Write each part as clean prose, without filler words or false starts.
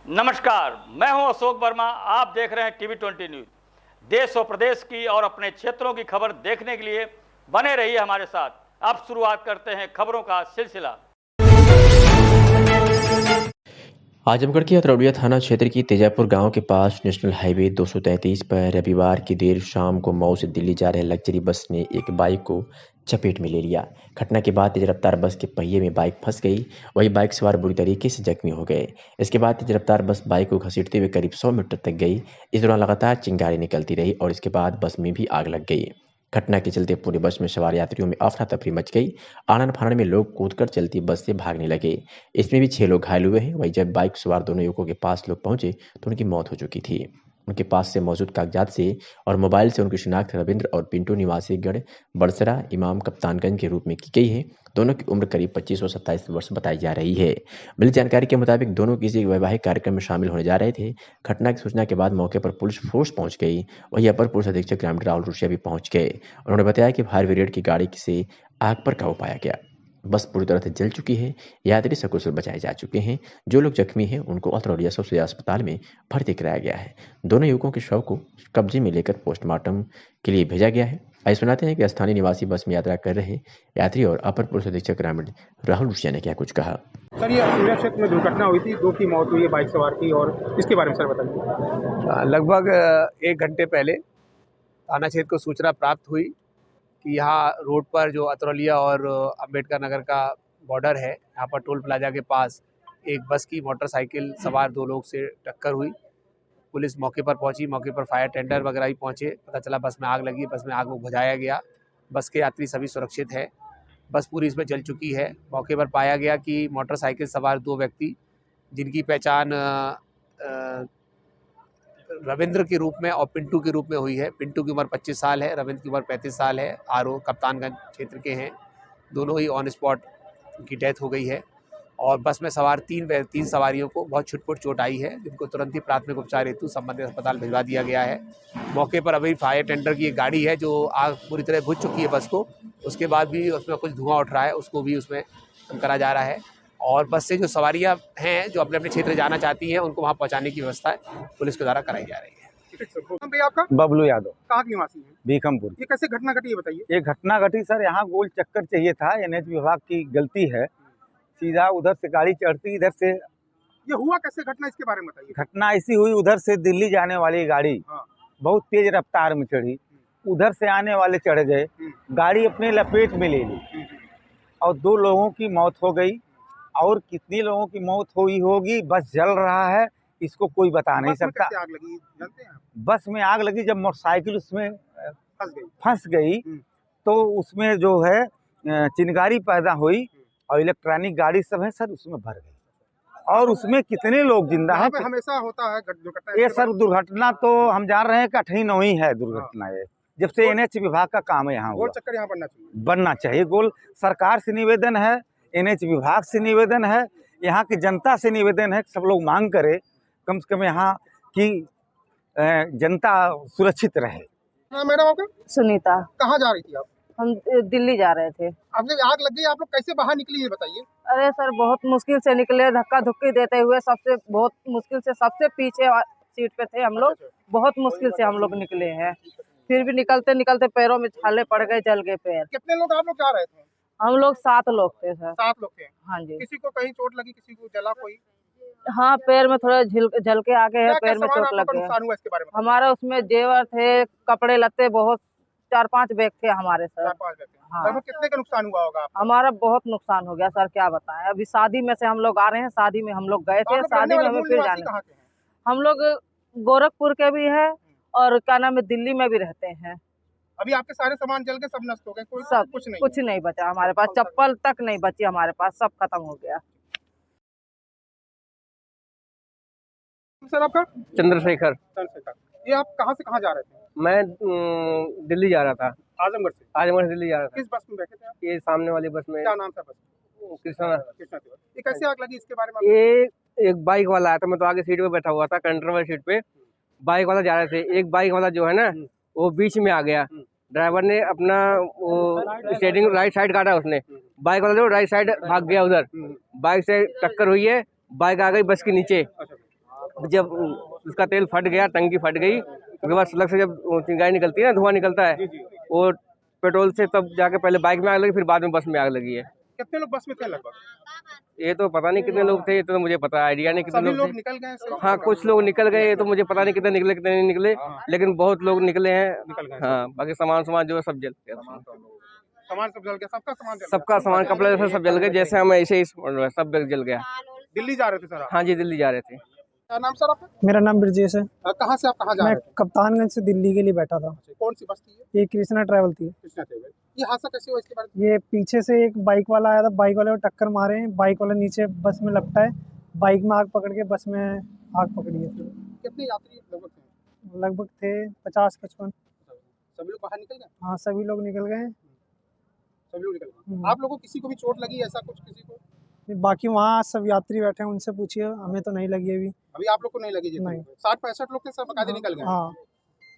नमस्कार, मैं हूं अशोक वर्मा। आप देख रहे हैं टीवी 20 न्यूज। देश और प्रदेश की और अपने क्षेत्रों की खबर देखने के लिए बने रहिए हमारे साथ। अब शुरुआत करते हैं खबरों का सिलसिला। आजमगढ़ के अतरौलिया थाना क्षेत्र की तेजापुर गांव के पास नेशनल हाईवे 233 पर रविवार की देर शाम को मऊ से दिल्ली जा रहे लग्जरी बस ने एक बाइक को चपेट में ले लिया। घटना के बाद तेज रफ्तार बस के पहिए में बाइक फंस गई। वही बाइक सवार बुरी तरीके से जख्मी हो गए। इसके बाद तेज रफ्तार बस बाइक को घसीटते हुए करीब 100 मीटर तक गई। इस दौरान लगातार चिंगारी निकलती रही और इसके बाद बस में भी आग लग गई। घटना के चलते पूरे बस में सवार यात्रियों में अफरा तफरी मच गई। आनन फानन में लोग कूदकर चलती बस से भागने लगे। इसमें भी 6 लोग घायल हुए हैं। वहीं जब बाइक सवार दोनों युवकों के पास लोग पहुंचे तो उनकी मौत हो चुकी थी। उनके पास से मौजूद कागजात से और मोबाइल से उनकी शिनाख्त रविंद्र और पिंटू निवासी गढ़ बड़सरा इमाम कप्तानगंज के रूप में की गई है। दोनों की उम्र करीब 25 और 27 वर्ष बताई जा रही है। मिली जानकारी के मुताबिक दोनों किसी वैवाहिक कार्यक्रम में शामिल होने जा रहे थे। घटना की सूचना के बाद मौके पर पुलिस फोर्स पहुंच गई। वहीं अपर पुलिस अधीक्षक ग्रामीण राहुल रुशिया भी पहुंच गए। उन्होंने बताया कि फायर ब्रिगेड की गाड़ी से आग पर काबू पाया गया। बस पूरी तरह से जल चुकी है। यात्री सकुशल बचाए जा चुके हैं। जो लोग जख्मी हैं उनको अतरौलिया सबसे अस्पताल में भर्ती कराया गया है। दोनों युवकों के शव को कब्जे में लेकर पोस्टमार्टम के लिए भेजा गया है। आइए सुनाते हैं कि स्थानीय निवासी बस में यात्रा कर रहे यात्री और अपर पुलिस अधीक्षक ग्रामीण राहुल रुशिया ने क्या कुछ कहा। सर, ये अतरौलिया क्षेत्र में दुर्घटना हुई थी, 2 की मौत हुई है बाइक सवार की, और इसके बारे में सर बताइए। लगभग 1 घंटे पहले थाना क्षेत्र को सूचना प्राप्त हुई कि यहाँ रोड पर जो अतरौलिया और अंबेडकर नगर का बॉर्डर है, यहाँ पर टोल प्लाजा के पास एक बस की मोटरसाइकिल सवार 2 लोग से टक्कर हुई। पुलिस मौके पर पहुंची, मौके पर फायर टेंडर वगैरह भी पहुंचे। पता चला बस में आग लगी, बस में आग को बुझाया गया। बस के यात्री सभी सुरक्षित हैं। बस पूरी इसमें जल चुकी है। मौके पर पाया गया कि मोटरसाइकिल सवार 2 व्यक्ति जिनकी पहचान रविंद्र के रूप में और पिंटू के रूप में हुई है। पिंटू की उम्र 25 साल है, रविंद्र की उम्र 35 साल है। आरओ कप्तानगंज क्षेत्र के हैं। दोनों ही ऑन स्पॉट उनकी डेथ हो गई है। और बस में सवार 3 सवारियों को बहुत छुटपुट चोट आई है, जिनको तुरंत ही प्राथमिक उपचार हेतु संबंधित अस्पताल भिजवा दिया गया है। मौके पर अभी फायर टेंडर की एक गाड़ी है जो आग पूरी तरह बुझ चुकी है बस को। उसके बाद भी उसमें कुछ धुआं उठ रहा है, उसको भी उसमें करा जा रहा है। और बस से जो सवारियां हैं जो अपने अपने क्षेत्र जाना चाहती हैं, उनको वहां पहुंचाने की व्यवस्था पुलिस के द्वारा कराई जा रही है। भैया, आपका बबलू यादव कहाँ के निवासी हैं? भीखमपुर। ये कैसे घटना घटी है बताइए। ये घटना घटी सर, यहाँ गोल चक्कर चाहिए था, एनएच विभाग की गलती है। सीधा उधर से गाड़ी चढ़ती, इधर से ये हुआ कैसे घटना, इसके बारे में बताइए। घटना ऐसी हुई, उधर से दिल्ली जाने वाली गाड़ी बहुत तेज रफ्तार में चढ़ी, उधर से आने वाले चढ़ गए, गाड़ी अपने लपेट में ले ली और 2 लोगों की मौत हो गई। और कितनी लोगों की मौत हुई होगी, बस जल रहा है, इसको कोई बता नहीं सकता। कैसे आग लगी जानते हैं आप? बस में आग लगी जब मोटरसाइकिल उसमें फंस गई तो उसमें जो है चिंगारी पैदा हुई और इलेक्ट्रॉनिक गाड़ी सब है सर उसमें भर गई। और उसमें कितने लोग जिंदा हैं? हमेशा होता है दुर्घटना। ये सर दुर्घटना तो हम जान रहे हैं कि 8 9 है दुर्घटना। ये जब से एनएच विभाग का काम है यहाँ गोल चक्कर यहाँ बनना चाहिए। गोल सरकार से निवेदन है, एनएच विभाग से निवेदन है, यहाँ की जनता से निवेदन है कि सब लोग मांग करे कम से कम यहाँ की जनता सुरक्षित रहे। मैडम, आपका सुनीता। कहाँ जा रही थी आप? हम दिल्ली जा रहे थे। आपने आग लग गई, आप लोग कैसे बाहर निकली ये बताइए। अरे सर, बहुत मुश्किल से निकले, धक्का धुक्की देते हुए, बहुत मुश्किल से सबसे पीछे सीट पे थे हम लोग। बहुत मुश्किल से हम लोग निकले हैं। फिर भी निकलते निकलते पैरों में छाले पड़ गए, जल गए पैर। कितने लोग आप लोग जा रहे थे? हम लोग 7 लोग थे सर। 7 लोग थे? हाँ जी। किसी को कहीं चोट लगी, किसी को जला कोई? हाँ, पैर में थोड़ा झल के आगे है, पैर में चोट लग गया। नुकसान हुआ इसके बारे में? हमारा उसमें जेवर थे, कपड़े लत्ते, बहुत 4-5 बैग थे हमारे सर। 4-5 बैग थे। हाँ। कितने का नुकसान हुआ होगा आपका? हमारा बहुत नुकसान हो गया सर, क्या बताएं। अभी शादी में से हम लोग आ रहे हैं, शादी में हम लोग गए थे, शादी में हमें फिर जाने। हम लोग गोरखपुर के भी है और क्या नाम है, दिल्ली में भी रहते हैं। अभी आपके सारे सामान जल के सब नष्ट हो गए? सब कुछ नहीं बचा हमारे पास, चप्पल तक नहीं बची हमारे पास, सब खत्म हो गया। सर, आपका? चंद्रशेखर। ये आप कहाँ से कहाँ जा रहे थे? मैं दिल्ली जा रहा था। आजमगढ़ से? आजमगढ़ से दिल्ली जा रहा था। किस बस में बैठे थे आप? ये सामने वाली बस में। क्या नाम था बस? कृष्णा। ये कैसे आग लगी इसके बारे में? ये एक बाइक वाला आया था, मैं तो आगे सीट पे बैठा हुआ था, कंडक्टर वाली सीट पे। बाइक वाला जा रहे थे, एक बाइक वाला जो है ना वो बीच में आ गया। ड्राइवर ने अपना वो स्टीयरिंग राइट साइड काटा, उसने बाइक वाला जो राइट साइड भाग गया उधर। बाइक से टक्कर हुई है, बाइक आ गई बस के नीचे। जब उसका तेल फट गया, टंकी फट गई, उसके बाद सड़क से जब चिंगारी निकलती है ना, धुआं निकलता है, वो पेट्रोल से तब जाके पहले बाइक में आग लगी, फिर बाद में बस में आग लगी है। कितने लोग बस में थे लगभग? ये तो पता नहीं कितने लोग थे, ये तो मुझे पता आइडिया नहीं कितने सभी लोग थे। निकल गए हैं? हाँ, कुछ लोग निकल गए, ये तो मुझे पता नहीं कितने निकले कितने नहीं निकले, लेकिन बहुत लोग निकले हैं। निकल गए। हाँ, बाकी सामान जो है सब जल गया। सामान सब जल गया, सबका सामान जल गया? सबका सामान, कपड़े जैसे सब जल गए, जैसे हम ऐसे ही सब जल गया। दिल्ली जा रहे थे सर आप? हाँ जी, दिल्ली जा रहे थे। क्या नाम सर आपका? मेरा नाम ब्रजेश है। कहाँ से आप कहाँ जा मैं रहे थे? कप्तानगंज से दिल्ली के लिए बैठा था। कौन सी बस थी ये? ये कृष्णा ट्रैवल थी। कृष्णा ट्रैवल। ये हादसा कैसे हुआ, इसके बारे में? ये पीछे से एक बाइक वाला आया था, बाइक वाले को टक्कर मारे हैं, बाइक वाला नीचे बस में लपटा है, बाइक में आग पकड़ के बस में आग पकड़ी है। कितने यात्री लगभग थे? लगभग थे 50-55। सभी लोग बाहर निकल गए? हाँ, सभी लोग निकल गए। सभी लोग निकल गए। आप लोगों को किसी को भी चोट लगी, ऐसा कुछ किसी को? बाकी वहाँ सब यात्री बैठे हैं, उनसे पूछिए, हमें तो नहीं लगी अभी। अभी आप लोग को नहीं लगी? नहीं। 60-65 लोग थे, सब बकायदे निकल गए। हाँ,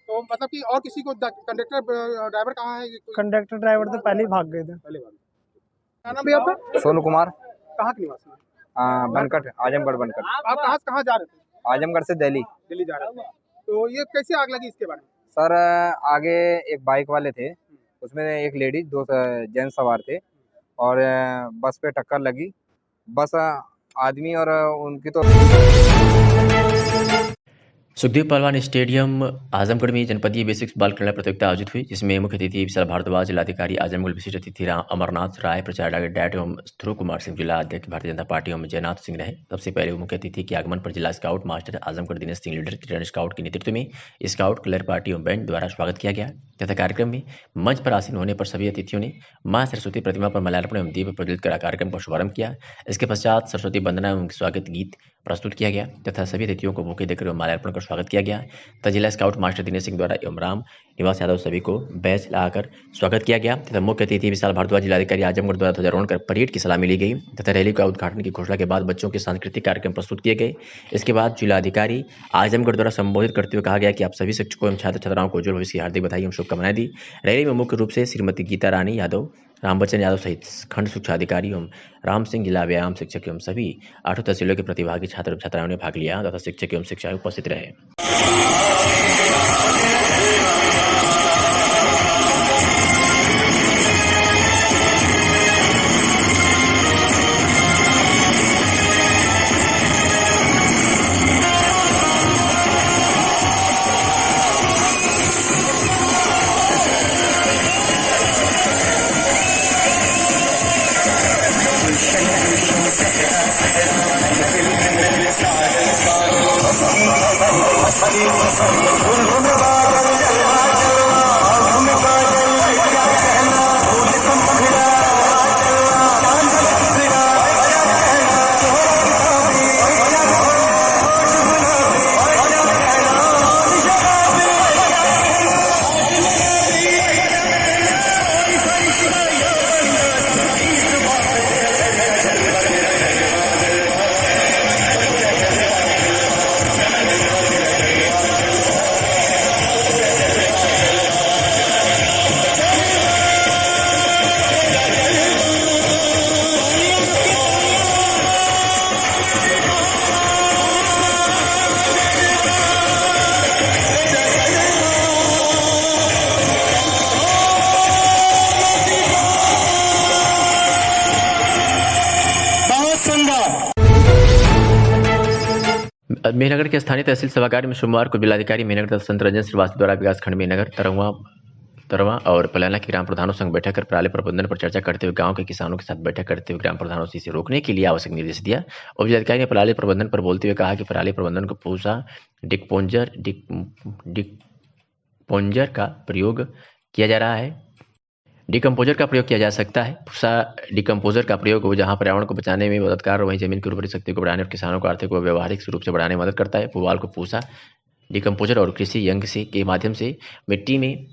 तो मतलब कि और किसी को, कंडक्टर ड्राइवर कहाँ है? कंडक्टर ड्राइवर तो पहले ही भाग गए थे। पहले बार। क्या नाम भैया आपका? सोनू कुमार, कहाँ के निवासी हैं? बनकट, आजमगढ़ बनकट। आप कहाँ जा रहे थे? आजमगढ़ से दिल्ली। दिल्ली जा रहे थे। तो ये कैसे आग लगी, इसके बारे में? सर, आगे एक बाइक वाले थे, उसमें एक लेडीज, 2 जेंट्स सवार थे, और बस पे टक्कर लगी। बस आदमी और उनकी तो सुखदेव पहलवान स्टेडियम आजमगढ़ में जनपदीय बेसिक्स बाल क्रीड़ा प्रतियोगिता आयोजित हुई, जिसमें मुख्य अतिथि विशाल भारद्वाज, जिलाधिकारी आजमगढ़, विशिष्ट अतिथि अमरनाथ राय, प्रचार डायरेक्टर एवं ध्रुव कुमार सिंह, जिला अध्यक्ष भारतीय जनता पार्टी एवं जयनाथ सिंह रहे। सबसे पहले मुख्य अतिथि के आगमन पर जिला scout master Azamgarh Dinesh Singh leader Kiran scout के नेतृत्व में स्काउट कलर पार्टी एवं बैंड द्वारा स्वागत किया गया तथा कार्यक्रम में मंच पर आसीन होने पर सभी अतिथियों ने मां सरस्वती प्रतिमा पर माल्यार्पण एवं दीप प्रज्वलित कर कार्यक्रम का शुभारंभ किया। इसके पश्चात सरस्वती वंदना एवं स्वागत गीत प्रस्तुत किया गया तथा सभी अतिथियों को बुके देकर माल्यार्पण कर स्वागत किया गया तथा जिला स्काउट मास्टर दिनेश सिंह द्वारा एवं राम निवास यादव सभी को बैच लगाकर स्वागत किया गया तथा मुख्य अतिथि विशाल भारद्वाज, जिलाधिकारी आजमगढ़ द्वारा ध्वजारोहण कर परेड की सलामी ली गई तथा रैली का उद्घाटन की घोषणा के बाद बच्चों के सांस्कृतिक कार्यक्रम प्रस्तुत किए गए। इसके बाद जिलाधिकारी आजमगढ़ द्वारा संबोधित करते हुए कहा गया कि आप सभी शिक्षकों एवं छात्र छात्राओं को उज्जवल भविष्य की हार्दिक बधाई एवं शुभकामनाएं दी। रैली में मुख्य रूप से श्रीमती गीता रानी यादव, रामबच्चन यादव सहित खंड शिक्षा अधिकारी एवं राम सिंह, जिला व्यायाम शिक्षक एवं सभी 8 तहसीलों के प्रतिभागी छात्र छात्राओं ने भाग लिया तथा शिक्षक एवं शिक्षाएं उपस्थित रहे। मेहनगर के स्थानीय तहसील सभागार में सोमवार को जिलाधिकारी मेहनगर तथा संत रंजन श्रीवास्तव द्वारा विकासखंड मेहनगर, तरवा और पलाना के ग्राम प्रधानों संग बैठक कर पराली प्रबंधन पर चर्चा करते हुए गांव के किसानों के साथ बैठक करते हुए ग्राम प्रधानों से इसे रोकने के लिए आवश्यक निर्देश दिया। उप जिलाधिकारी ने पराली प्रबंधन पर बोलते हुए कहा कि पराली प्रबंधन को पूसा डिकम्पोजर का प्रयोग किया जा रहा है। डिकम्पोजर का प्रयोग किया जा सकता है। पूसा डिकम्पोजर का प्रयोग हो जहां पर्यावरण को बचाने में मददगार, वहीं जमीन की उर्वरक शक्ति को बढ़ाने और किसानों को आर्थिक व व्यवहारिक रूप से बढ़ाने में मदद करता है। पुआल को पूसा डिकम्पोजर और कृषि यंत्र से के माध्यम से मिट्टी में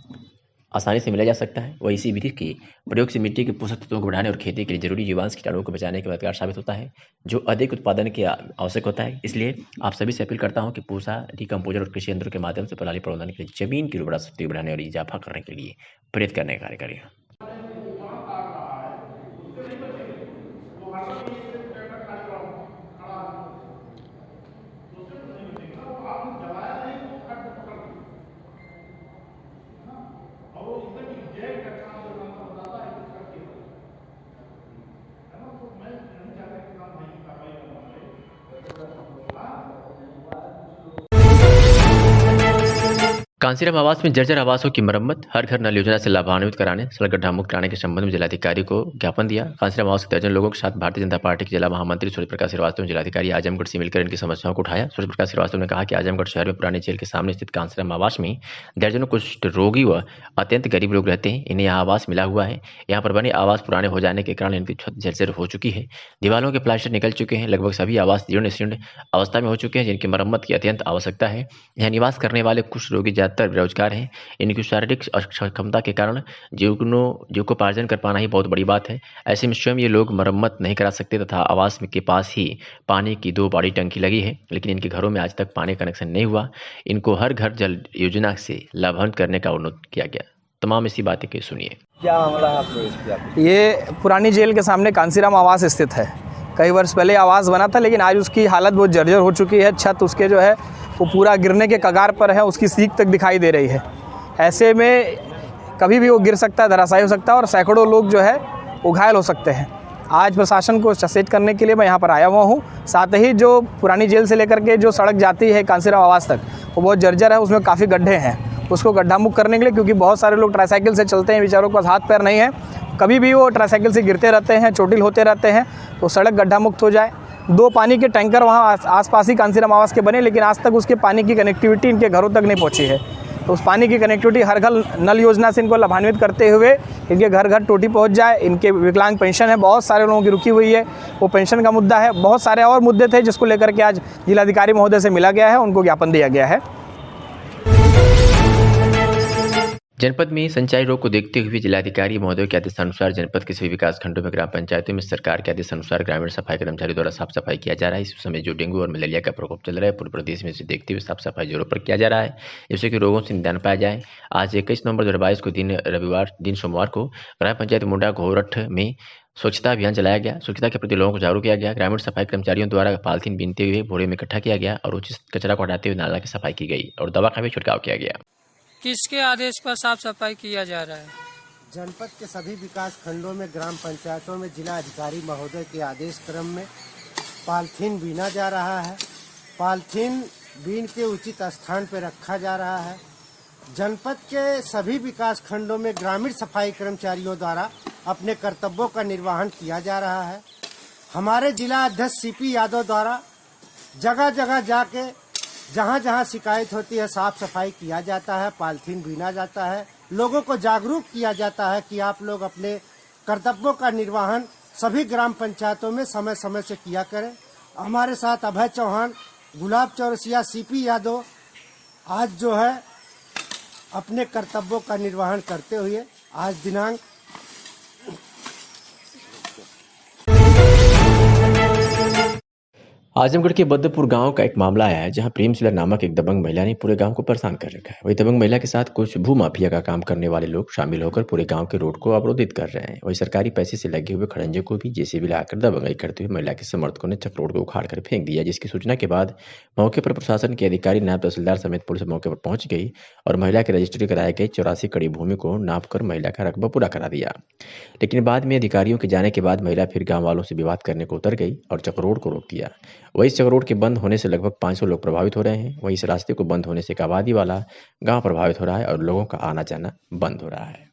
आसानी से मिला जा सकता है। वह इसी विधि के प्रयोग से मिट्टी के पोषक तत्वों को बढ़ाने और खेती के लिए जरूरी जीवांश कीटाणुओं को बचाने के मददगार साबित होता है, जो अधिक उत्पादन के आवश्यक होता है। इसलिए आप सभी से अपील करता हूं कि पूसा डिकम्पोजर और कृषि यंत्रों के माध्यम से पराली प्रबंधन के लिए जमीन की उर्वरक शक्ति बढ़ाने और इजाफा करने के लिए प्रेरित करने का कार्य करें। कांसीराम आवास में जर्जर आवासों की मरम्मत, हर घर नल योजना से लाभान्वित कराने, सड़क गड्ढा मुक्त कराने के संबंध में जिलाधिकारी को ज्ञापन दिया। कांसीराम आवास के दर्जन लोगों के साथ भारतीय जनता पार्टी के जिला महामंत्री सूर्य प्रकाश श्रीवास्तव ने जिलाधिकारी आजमगढ़ से मिलकर इनकी समस्याओं को उठाया। सूर्य प्रकाश श्रीवास्तव ने कहा कि आजमगढ़ शहर में पुरानी जेल के सामने स्थित कांसीराम आवास में दर्जनों कुष्ठ रोगी व अत्यंत गरीब लोग रहते हैं। इन्हें यहाँ आवास मिला हुआ है। यहाँ पर बने आवास पुराने हो जाने के कारण इनकी छत जर्जर हो चुकी है, दीवारों के प्लास्टर निकल चुके हैं। लगभग सभी आवास जीर्ण शीर्ण अवस्था में हो चुके हैं, जिनकी मरम्मत की अत्यंत आवश्यकता है। यहाँ निवास करने वाले कुष्ठ रोगी ज्यादातर बेरोजगार हैं। इनकी शारीरिक अक्षमता के कारण जीविकोपार्जन कर पाना ही बहुत बड़ी बात है। ऐसे में स्वयं ये लोग मरम्मत नहीं करा सकते तथा आवास के पास ही पानी की 2 बड़ी टंकी लगी है, लेकिन इनके घरों में आज तक पानी कनेक्शन नहीं हुआ। इनको हर घर जल योजना से लाभान्वित करने का अनुरोध किया गया। तमाम इसी बातें के सुनिए। क्या मामला है आपको? ये पुरानी जेल के सामने कांसीराम आवास स्थित है। कई वर्ष पहले आवास बना था, लेकिन आज उसकी हालत बहुत जर्जर हो चुकी है। छत उसके जो है वो पूरा गिरने के कगार पर है, उसकी सीख तक दिखाई दे रही है। ऐसे में कभी भी वो गिर सकता है, धराशायी हो सकता है और सैकड़ों लोग जो है वो घायल हो सकते हैं। आज प्रशासन को सचेत करने के लिए मैं यहाँ पर आया हुआ हूँ। साथ ही जो पुरानी जेल से लेकर के जो सड़क जाती है कांसीराम आवास तक, वो बहुत जर्जर है, उसमें काफ़ी गड्ढे हैं। उसको गड्ढा मुक्त करने के लिए, क्योंकि बहुत सारे लोग ट्राईसाइकिल से चलते हैं, बेचारों के पास हाथ पैर नहीं है, कभी भी वो ट्राईसाइकिल से गिरते रहते हैं, चोटिल होते रहते हैं, तो सड़क गड्ढा मुक्त हो जाए। 2 पानी के टैंकर वहाँ आसपास ही कांसीराम आवास के बने, लेकिन आज तक उसके पानी की कनेक्टिविटी इनके घरों तक नहीं पहुँची है। तो उस पानी की कनेक्टिविटी हर घर नल योजना से इनको लाभान्वित करते हुए इनके घर घर टोटी पहुंच जाए। इनके विकलांग पेंशन है, बहुत सारे लोगों की रुकी हुई है, वो पेंशन का मुद्दा है। बहुत सारे और मुद्दे थे जिसको लेकर के आज जिलाधिकारी महोदय से मिला गया है, उनको ज्ञापन दिया गया है। जनपद में संचारी रोग को देखते हुए जिलाधिकारी महोदय के आदेशानुसार जनपद के सभी विकास खंडों में ग्राम पंचायतों में सरकार के आदेशानुसार ग्रामीण सफाई कर्मचारियों द्वारा साफ सफाई किया जा रहा है। इस समय जो डेंगू और मलेरिया का प्रकोप चल रहा है पूरे प्रदेश में, इसे देखते हुए साफ सफाई जोरों पर किया जा रहा है, जिससे कि रोगों से निदान पाया जाए। आज 21 नवंबर 2022 को दिन सोमवार को ग्राम पंचायत मुंडा घोरठ में स्वच्छता अभियान चलाया गया। स्वच्छता के प्रति लोगों को जागरूक किया गया। ग्रामीण सफाई कर्मचारियों द्वारा पॉलिथीन बीनते हुए बोरे में इकट्ठा किया गया और उचित कचरा को हटाते हुए नाला की सफाई की गई और दवा का भी छिड़काव किया गया। किसके आदेश पर साफ सफाई किया जा रहा है? जनपद के सभी विकास खंडों में ग्राम पंचायतों में जिला अधिकारी महोदय के आदेश क्रम में पॉलिथीन बीना जा रहा है। पॉलिथीन बीन के उचित स्थान पर रखा जा रहा है। जनपद के सभी विकास खंडों में ग्रामीण सफाई कर्मचारियों द्वारा अपने कर्तव्यों का निर्वहन किया जा रहा है। हमारे जिला अध्यक्ष सीपी यादव द्वारा जगह जगह जाके जहाँ जहाँ शिकायत होती है साफ सफाई किया जाता है, पॉलिथीन बीना जाता है, लोगों को जागरूक किया जाता है कि आप लोग अपने कर्तव्यों का निर्वहन सभी ग्राम पंचायतों में समय समय से किया करें। हमारे साथ अभय चौहान, गुलाब चौरसिया, सीपी यादव आज जो है अपने कर्तव्यों का निर्वहन करते हुए आज दिनांक आजमगढ़ के बद्दपुर गांव का एक मामला आया है, जहां प्रेम शिला नामक एक दबंग महिला ने पूरे गांव को परेशान कर रखा है। वही दबंग महिला के साथ कुछ भूमाफिया का काम करने वाले लोग शामिल होकर पूरे गांव के रोड को अवरोधित कर रहे हैं। वही सरकारी पैसे से लगे हुए खड़ंजे को भी जेसीबी लाकर दबंगई करते हुए महिला के समर्थकों ने चक रोड को उखाड़ कर फेंक दिया, जिसकी सूचना के बाद मौके पर प्रशासन के अधिकारी, नायब तहसीलदार समेत पुलिस मौके पर पहुंच गई और महिला की रजिस्ट्री कराई गई 84 कड़ी भूमि को नाप कर महिला का रकबा पूरा करा दिया। लेकिन बाद में अधिकारियों के जाने के बाद महिला फिर गाँव वालों से विवाद करने को उतर गई और चक रोड को रोक दिया। वही चक रोड के बंद होने से लगभग 500 लोग प्रभावित हो रहे हैं। वहीं इस रास्ते को बंद होने से एक आबादी वाला गांव प्रभावित हो रहा है और लोगों का आना जाना बंद हो रहा है।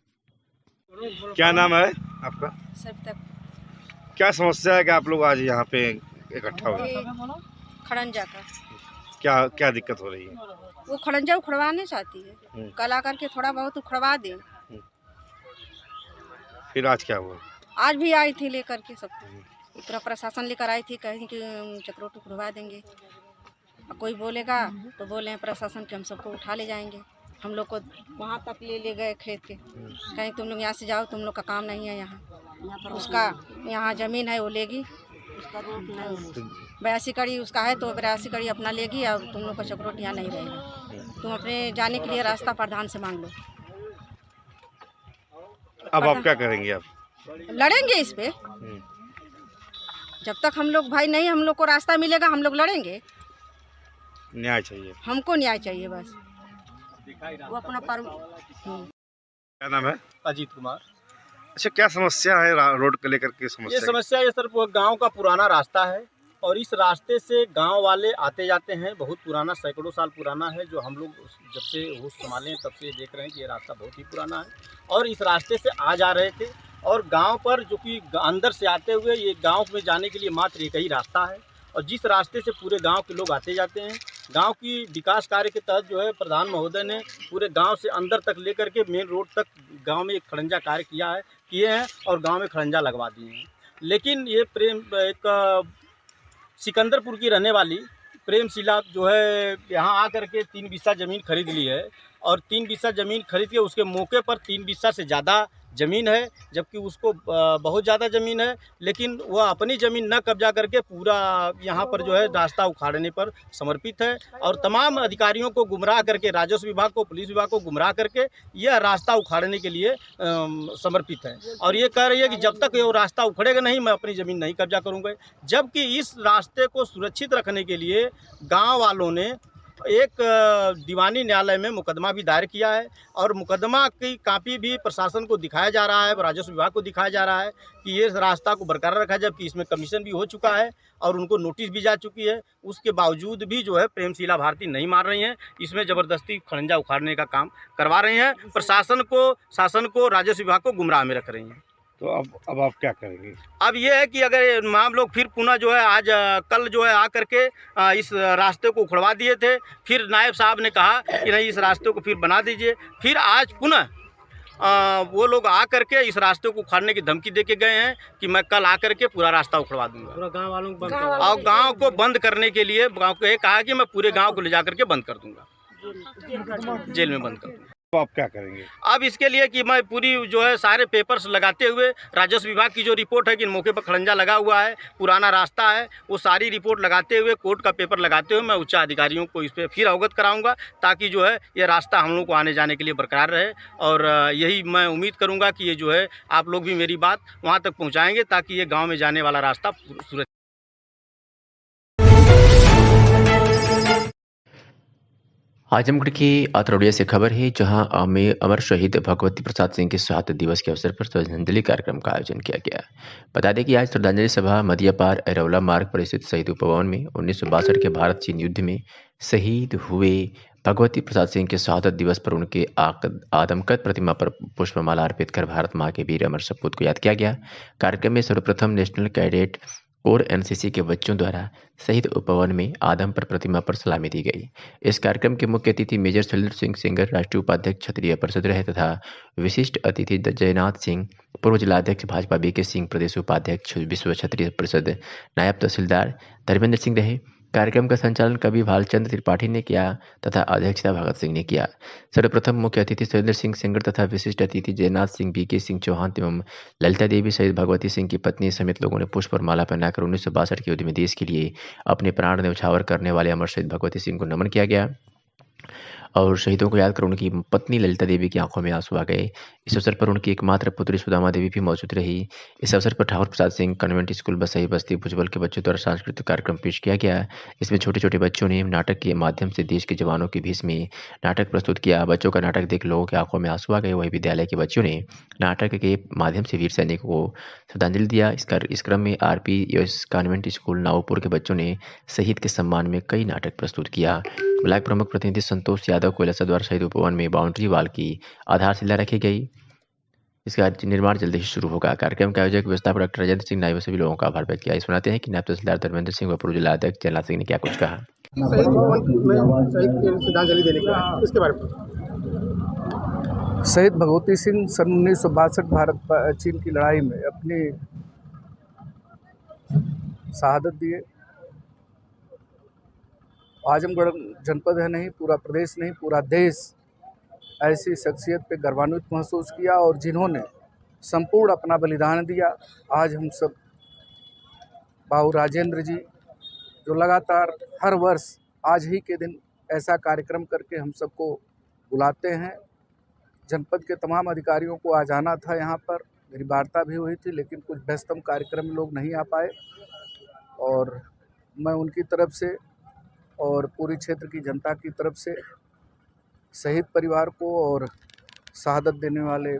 क्या नाम है आपका? क्या समस्या है कि आप लोग आज यहाँ पे इकट्ठा हुए? खड़ंजा का क्या दिक्कत हो रही है? वो खड़ंजा उखड़वाना चाहती है, कल आकर के थोड़ा बहुत उखड़वा दे। फिर आज क्या हुआ? आज भी आई थी लेकर के सबको, पूरा प्रशासन लेकर आई थी, कहीं कि चक्रोट उखड़वा देंगे। कोई बोलेगा तो बोले हैं प्रशासन के हम सबको उठा ले जाएंगे। हम लोग को वहाँ तक ले गए खेत के, कहीं तुम लोग यहाँ से जाओ, तुम लोग का काम नहीं है यहाँ। उसका यहाँ ज़मीन है वो लेगी, 82 कड़ी उसका है तो 82 कड़ी अपना लेगी और तुम लोग का चक्रोट यहाँ नहीं रहेगा। तुम अपने जाने के लिए रास्ता प्रधान से मांग लो। अब आप क्या करेंगे? आप लड़ेंगे इस पे, जब तक हम लोग भाई नहीं, हम लोग को रास्ता मिलेगा, हम लोग लड़ेंगे। न्याय चाहिए, हमको न्याय चाहिए बस। वो अपना क्या नाम है? अजीत कुमार। अच्छा, क्या समस्या है रोड को लेकर के? समस्या ये सर वो गांव का पुराना रास्ता है और इस रास्ते से गांव वाले आते जाते हैं। बहुत पुराना, सैकड़ों साल पुराना है। जो हम लोग जब से होश संभाले हैं तब से देख रहे हैं कि ये रास्ता बहुत ही पुराना है और इस रास्ते से आ जा रहे थे। और गांव पर जो कि अंदर से आते हुए ये गांव में जाने के लिए मात्र एक ही रास्ता है और जिस रास्ते से पूरे गांव के लोग आते जाते हैं। गांव की विकास कार्य के तहत जो है प्रधान महोदय ने पूरे गांव से अंदर तक लेकर के मेन रोड तक गांव में एक खड़ंजा कार्य किए हैं और गांव में खड़ंजा लगवा दिए हैं। लेकिन ये एक सिकंदरपुर की रहने वाली प्रेमशिला जो है यहाँ आकर के 3 बिस्सा ज़मीन खरीद ली है और 3 बिस्सा ज़मीन खरीद के उसके मौके पर 3 बिस्सा से ज़्यादा ज़मीन है, जबकि उसको बहुत ज़्यादा ज़मीन है। लेकिन वह अपनी ज़मीन न कब्जा करके पूरा यहाँ पर जो है रास्ता उखाड़ने पर समर्पित है और तमाम अधिकारियों को गुमराह करके, राजस्व विभाग को, पुलिस विभाग को गुमराह करके यह रास्ता उखाड़ने के लिए समर्पित है और ये कह रही है कि जब तक ये रास्ता उखड़ेगा नहीं मैं अपनी ज़मीन नहीं कब्जा करूँगा। जबकि इस रास्ते को सुरक्षित रखने के लिए गाँव वालों ने एक दीवानी न्यायालय में मुकदमा भी दायर किया है और मुकदमा की कापी भी प्रशासन को दिखाया जा रहा है, राजस्व विभाग को दिखाया जा रहा है कि ये रास्ता को बरकरार रखा, जबकि इसमें कमीशन भी हो चुका है और उनको नोटिस भी जा चुकी है। उसके बावजूद भी जो है प्रेमशिला भारती नहीं मान रही हैं, इसमें ज़बरदस्ती खड़ंजा उखाड़ने का काम करवा रही हैं, शासन को राजस्व विभाग को गुमराह में रख रही हैं। तो अब आप क्या करेंगे? अब ये है कि अगर हम लोग फिर पुनः जो है आज कल जो है आकर के इस रास्ते को उखड़वा दिए थे, फिर नायब साहब ने कहा कि नहीं इस रास्ते को फिर बना दीजिए। फिर आज पुनः वो लोग आकर के इस रास्ते को उखाड़ने की धमकी दे के गए हैं कि मैं कल आकर के पूरा रास्ता उखड़वा दूंगा। पूरा गाँव वालों को और गाँव को बंद करने के लिए गाँव को ये कहा कि मैं पूरे गाँव को ले जा करके बंद कर दूंगा, जेल में बंद कर दूंगा। तो आप क्या करेंगे? अब इसके लिए कि मैं पूरी जो है सारे पेपर्स लगाते हुए राजस्व विभाग की जो रिपोर्ट है कि मौके पर खड़ंजा लगा हुआ है, पुराना रास्ता है, वो सारी रिपोर्ट लगाते हुए, कोर्ट का पेपर लगाते हुए मैं उच्च अधिकारियों को इस पर फिर अवगत कराऊंगा ताकि जो है ये रास्ता हम लोग को आने जाने के लिए बरकरार रहे। और यही मैं उम्मीद करूँगा कि ये जो है आप लोग भी मेरी बात वहाँ तक पहुँचाएँगे ताकि ये गाँव में जाने वाला रास्ता सुरक्षित। आजमगढ़ की अतरौड़िया से खबर है, जहां अमर शहीद भगवती प्रसाद सिंह के शहादत दिवस के अवसर पर श्रद्धांजलि कार्यक्रम का आयोजन किया गया। बता दें कि आज श्रद्धांजलि सभा मदियापार अरौला मार्ग पर स्थित शहीद उपवन में 1962 के भारत चीन युद्ध में शहीद हुए भगवती प्रसाद सिंह के शहादत दिवस पर उनके आदमकद प्रतिमा पर पुष्पमाला अर्पित कर भारत माँ के वीर अमर सपूत को याद किया गया। कार्यक्रम में सर्वप्रथम नेशनल कैडेट और एनसीसी के बच्चों द्वारा शहीद उपवन में आदम पर प्रतिमा पर सलामी दी गई। इस कार्यक्रम के मुख्य अतिथि मेजर शैलेंद्र सिंह सेंगर, राष्ट्रीय उपाध्यक्ष क्षत्रिय परिषद रहे, तथा विशिष्ट अतिथि जयनाथ सिंह, पूर्व जिलाध्यक्ष भाजपा बीके सिंह, प्रदेश उपाध्यक्ष विश्व क्षत्रिय परिषद, नायब तहसीलदार धर्मेंद्र सिंह रहे। कार्यक्रम का संचालन कवि भालचंद्र त्रिपाठी ने किया तथा अध्यक्षता भगत सिंह ने किया। सर्वप्रथम मुख्य अतिथि शैलेंद्र सिंह सेंगर तथा विशिष्ट अतिथि जयनाथ सिंह, बीके सिंह चौहान एवं ललिता देवी सहित भगवती सिंह की पत्नी समेत लोगों ने पुष्प और माला पहनाकर 1962 के युद्ध में देश के लिए अपने प्राण न्यौछावर करने वाले अमर शहीद भगवती सिंह को नमन किया गया और शहीदों को याद कर उनकी पत्नी ललिता देवी की आंखों में आंसू आ गए। इस अवसर पर उनकी एकमात्र पुत्री सुदामा देवी भी मौजूद रही। इस अवसर पर ठाकुर प्रसाद सिंह कन्वेंट स्कूल बसई बस्ती भुजबल के बच्चों द्वारा सांस्कृतिक कार्यक्रम पेश किया गया। इसमें छोटे छोटे बच्चों ने नाटक के माध्यम से देश के जवानों के भीष में नाटक प्रस्तुत किया। बच्चों का नाटक देख लोगों की आंखों में आंसू आ गए। वही विद्यालय के बच्चों ने नाटक के माध्यम से वीर सैनिकों को श्रद्धांजलि दिया। इस क्रम में RPS कॉन्वेंट स्कूल नावपुर के बच्चों ने शहीद के सम्मान में कई नाटक प्रस्तुत किया। ब्लॉक प्रमुख प्रतिनिधि संतोष यादव कोयलसा द्वारा शहीद उपवन में बाउंड्री वाल की आधारशिला रखी गई। इसका निर्माण जल्दी ही शुरू होगा। कार्यक्रम के आयोजक व्यवस्थापक डॉक्टर राजेंद्र सिंह नायब सभी लोगों का आभार व्यक्त किया। सुनाते हैं कि नायब तहसीलदार धर्मेंद्र सिंह व पूर्व जिलाध्यक्ष जयनाथ सिंह ने क्या कुछ कहा। शहीद भवन में शहीद श्रद्धांजलि देने के लिए इसके बारे में शहीद भगवती सिंह सन 1962 भारत चीन की लड़ाई में अपनी शहादत दिए। आजमगढ़ जनपद है नहीं, पूरा प्रदेश नहीं, पूरा देश ऐसी शख्सियत पे गर्वान्वित महसूस किया और जिन्होंने संपूर्ण अपना बलिदान दिया। आज हम सब बाबू राजेंद्र जी जो लगातार हर वर्ष आज ही के दिन ऐसा कार्यक्रम करके हम सबको बुलाते हैं। जनपद के तमाम अधिकारियों को आज आना था यहाँ पर, मेरी वार्ता भी हुई थी, लेकिन कुछ व्यस्तम कार्यक्रम में लोग नहीं आ पाए और मैं उनकी तरफ से और पूरी क्षेत्र की जनता की तरफ से शहीद परिवार को और शहादत देने वाले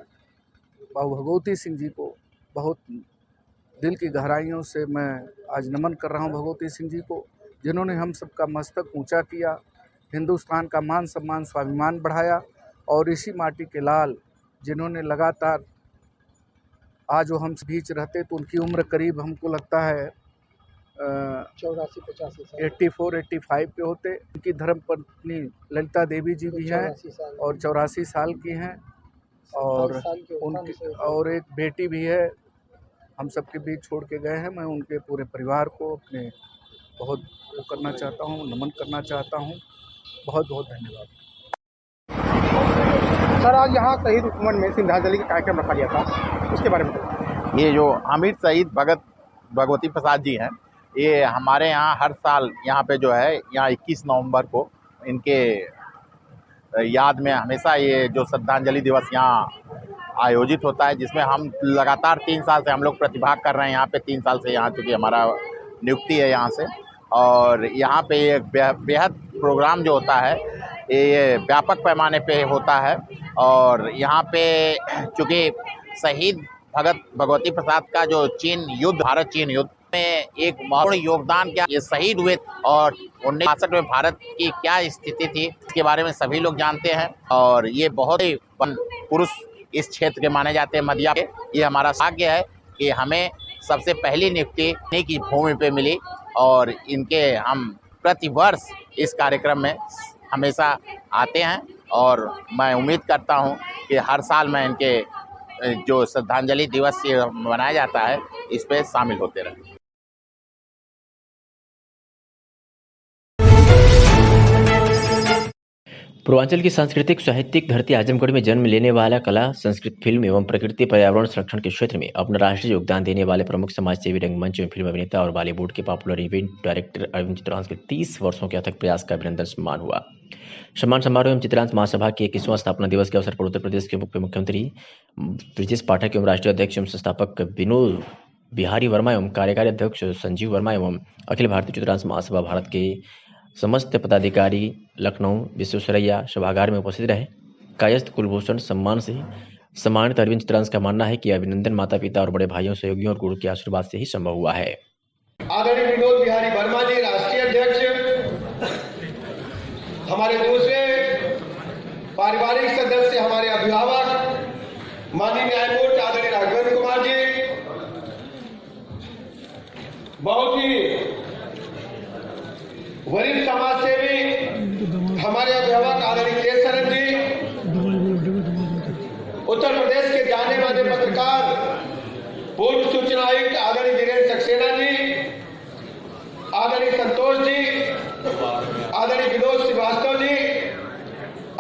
बाबू भगवती सिंह जी को बहुत दिल की गहराइयों से मैं आज नमन कर रहा हूं भगवती सिंह जी को, जिन्होंने हम सबका मस्तक ऊंचा किया, हिंदुस्तान का मान सम्मान स्वाभिमान बढ़ाया, और इसी माटी के लाल जिन्होंने लगातार आज वो हम बीच रहते तो उनकी उम्र करीब हमको लगता है 84-85 के होते। उनकी धर्मपत्नी ललिता देवी जी भी हैं और 84 साल की हैं, और उनकी और एक बेटी भी है, हम सबके बीच छोड़ के गए हैं। मैं उनके पूरे परिवार को अपने बहुत वो करना चाहता हूँ, नमन करना चाहता हूँ। बहुत बहुत धन्यवाद सर। आज यहाँ शहीद उपवन में श्रद्धांजलि का कार्यक्रम रखा गया था, उसके बारे में ये जो अमर शहीद भगवती प्रसाद जी हैं, ये हमारे यहाँ हर साल यहाँ पे जो है यहाँ 21 नवंबर को इनके याद में हमेशा ये जो श्रद्धांजलि दिवस यहाँ आयोजित होता है, जिसमें हम लगातार 3 साल से हम लोग प्रतिभाग कर रहे हैं। यहाँ पे 3 साल से यहाँ चूँकि हमारा नियुक्ति है यहाँ से, और यहाँ पे एक बेहद प्रोग्राम जो होता है ये व्यापक पैमाने पे होता है। और यहाँ पे चूँकि शहीद भगवती प्रसाद का जो चीन युद्ध, भारत चीन युद्ध में एक महत्वपूर्ण योगदान क्या ये शहीद हुए, और 1962 में भारत की क्या स्थिति थी इसके बारे में सभी लोग जानते हैं। और ये बहुत ही पुरुष इस क्षेत्र के माने जाते हैं मध्य के। ये हमारा भाग्य है कि हमें सबसे पहली नियुक्ति इन्हीं की भूमि पे मिली, और इनके हम प्रति वर्ष इस कार्यक्रम में हमेशा आते हैं, और मैं उम्मीद करता हूं कि हर साल मैं इनके जो श्रद्धांजलि दिवस मनाया जाता है इस पे शामिल होते रहें। पूर्वांचल की सांस्कृतिक साहित्यिक धरती आजमगढ़ में जन्म लेने वाला कला, संस्कृत, फिल्म एवं प्रकृति पर्यावरण संरक्षण के क्षेत्र में अपना राष्ट्रीय योगदान देने वाले प्रमुख समाजसेवी, रंगमंच एवं फिल्म अभिनेता और बॉलीवुड के popular event director Arvind Chitransh के 30 वर्षों के अथक प्रयास का अभिनंदन सम्मान हुआ। सम्मान समारोह एवं चित्रांश महासभा के 21वां स्थापना दिवस के अवसर पर उत्तर प्रदेश के मुख्यमंत्री ब्रजेश पाठक एवं राष्ट्रीय अध्यक्ष एवं संस्थापक विनोद बिहारी वर्मा एवं कार्यकारी अध्यक्ष संजीव वर्मा एवं अखिल भारतीय चित्रांश महासभा भारत के समस्त पदाधिकारी लखनऊ विश्वेश्वरैया सभागार में उपस्थित रहे। कायस्थ कुलभूषण सम्मान से सम्मानित अरविंद चित्रांश का मानना है कि अभिनंदन माता पिता और बड़े भाइयों, सहयोगियों और गुरु के आशीर्वाद से ही संभव हुआ है। आदरणीय विनोद बिहारी वर्मा जी राष्ट्रीय अध्यक्ष, हमारे दूसरे पारिवारिक सदस्य, हमारे अभिभावक माननीय न्यायमूर्ति आदरणीय राघवेंद्र कुमार जी, बहुत ही वरिष्ठ समाज सेवी हमारे अभिभावक आदरणीय के शरण जी, उत्तर प्रदेश के जाने माने पत्रकार पूर्व सूचना आयुक्त आदरणीय वीरेंद्र सक्सेना जी, आदरणीय संतोष जी, आदरणीय विनोद श्रीवास्तव जी,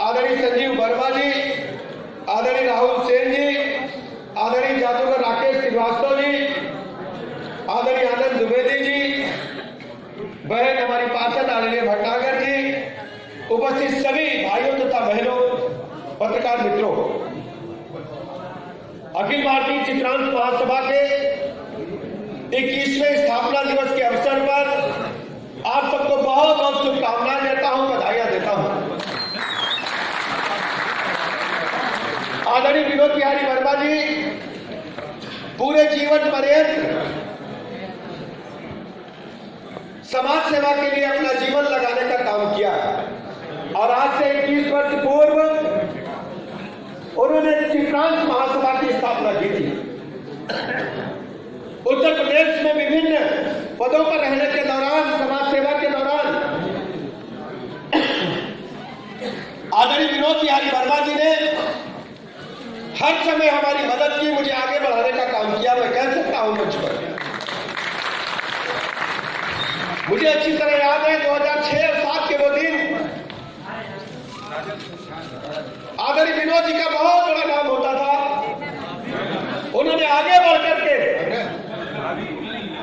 आदरणीय संजीव वर्मा जी, आदरणीय राहुल सेन जी, आदरणीय जादूगर राकेश श्रीवास्तव जी, आदरणीय आनंद द्विवेदी जी, बहन हमारी पार्षद आदरणीय भटनागर जी, उपस्थित सभी भाइयों तथा बहनों, पत्रकार मित्रों, अखिल भारतीय चित्रांश महासभा के 21वें स्थापना दिवस के अवसर पर आप सबको बहुत बहुत शुभकामनाएं देता हूं, बधाइयां देता हूं। आदरणीय विनोद बिहारी वर्मा जी पूरे जीवन पर्यंत समाज सेवा के लिए अपना जीवन लगाने का काम किया, और आज से 21 वर्ष पूर्व उन्होंने चित्रांश महासभा की स्थापना की थी। उत्तर प्रदेश में विभिन्न पदों पर रहने के दौरान, समाज सेवा के दौरान आदरणीय विनोद बिहारी वर्मा जी ने हर समय हमारी मदद की, मुझे आगे बढ़ाने का काम किया। मैं कह सकता हूं मुझ पर, मुझे अच्छी तरह याद है 2006 और 2007 के वो दिन आदरणीय विनोद जी का बहुत बड़ा काम होता था। उन्होंने आगे बढ़ करके